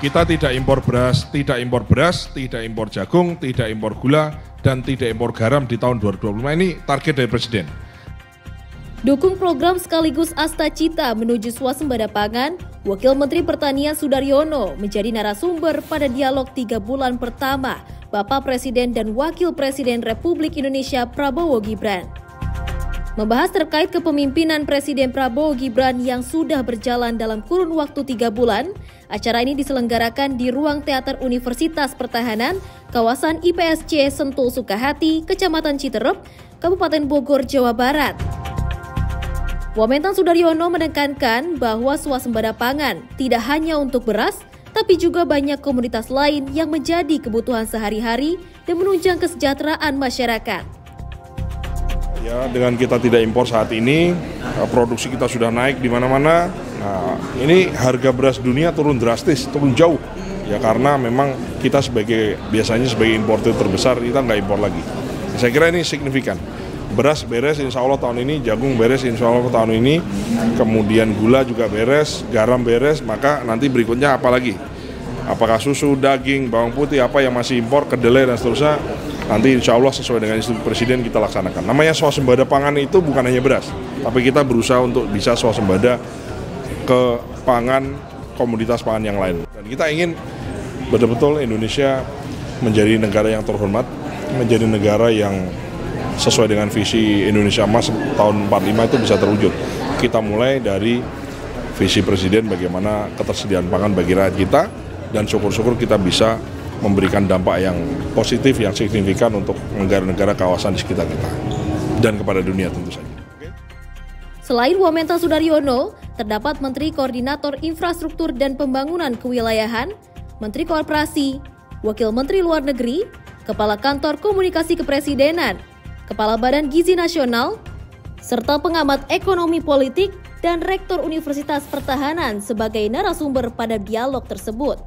Kita tidak impor beras, tidak impor jagung, tidak impor gula, dan tidak impor garam di tahun 2025. Ini target dari Presiden. Dukung program sekaligus Asta Cita menuju swasembada pangan, Wakil Menteri Pertanian Sudaryono menjadi narasumber pada dialog 3 bulan pertama Bapak Presiden dan Wakil Presiden Republik Indonesia Prabowo Gibran. Membahas terkait kepemimpinan Presiden Prabowo Gibran yang sudah berjalan dalam kurun waktu 3 bulan, acara ini diselenggarakan di Ruang Teater Universitas Pertahanan, kawasan IPSC Sentul Sukahati, Kecamatan Citerep, Kabupaten Bogor, Jawa Barat. Wamentan Sudaryono menekankan bahwa swasembada pangan tidak hanya untuk beras, tapi juga banyak komoditas lain yang menjadi kebutuhan sehari-hari dan menunjang kesejahteraan masyarakat. Ya, dengan kita tidak impor saat ini, produksi kita sudah naik di mana-mana. Nah, ini harga beras dunia turun drastis, turun jauh. Ya karena memang kita biasanya sebagai importer terbesar, kita nggak impor lagi. Saya kira ini signifikan. Beras beres insya Allah tahun ini, jagung beres insya Allah tahun ini, kemudian gula juga beres, garam beres, maka nanti berikutnya apa lagi? Apakah susu, daging, bawang putih, apa yang masih impor, kedelai dan seterusnya, nanti insya Allah sesuai dengan instruksi Presiden kita laksanakan. Namanya swasembada pangan itu bukan hanya beras, tapi kita berusaha untuk bisa swasembada ke pangan, komoditas pangan yang lain. Dan kita ingin betul-betul Indonesia menjadi negara yang terhormat, menjadi negara yang sesuai dengan visi Indonesia Emas tahun 45 itu bisa terwujud. Kita mulai dari visi Presiden bagaimana ketersediaan pangan bagi rakyat kita, dan syukur-syukur kita bisa memberikan dampak yang positif, yang signifikan untuk negara-negara kawasan di sekitar kita dan kepada dunia tentu saja. Selain Wamentan Sudaryono, terdapat Menteri Koordinator Infrastruktur dan Pembangunan Kewilayahan, Menteri Koperasi, Wakil Menteri Luar Negeri, Kepala Kantor Komunikasi Kepresidenan, Kepala Badan Gizi Nasional, serta pengamat ekonomi politik dan Rektor Universitas Pertahanan sebagai narasumber pada dialog tersebut.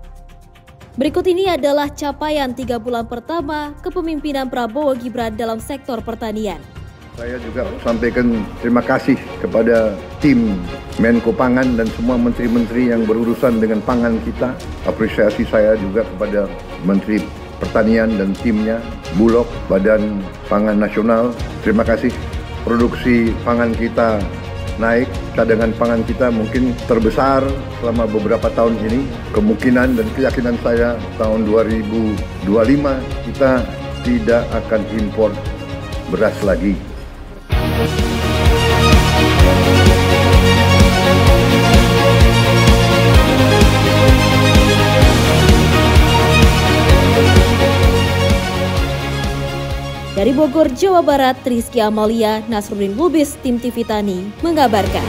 Berikut ini adalah capaian 3 bulan pertama kepemimpinan Prabowo Gibran dalam sektor pertanian. Saya juga sampaikan terima kasih kepada tim Menko Pangan dan semua menteri-menteri yang berurusan dengan pangan kita. Apresiasi saya juga kepada Menteri Pertanian dan timnya, Bulog, Badan Pangan Nasional. Terima kasih. Produksi pangan kita naik, cadangan pangan kita mungkin terbesar selama beberapa tahun ini. Kemungkinan dan keyakinan saya tahun 2025 kita tidak akan impor beras lagi. Dari Bogor, Jawa Barat, Rizky Amalia, Nasruddin Lubis, Tim TV Tani mengabarkan.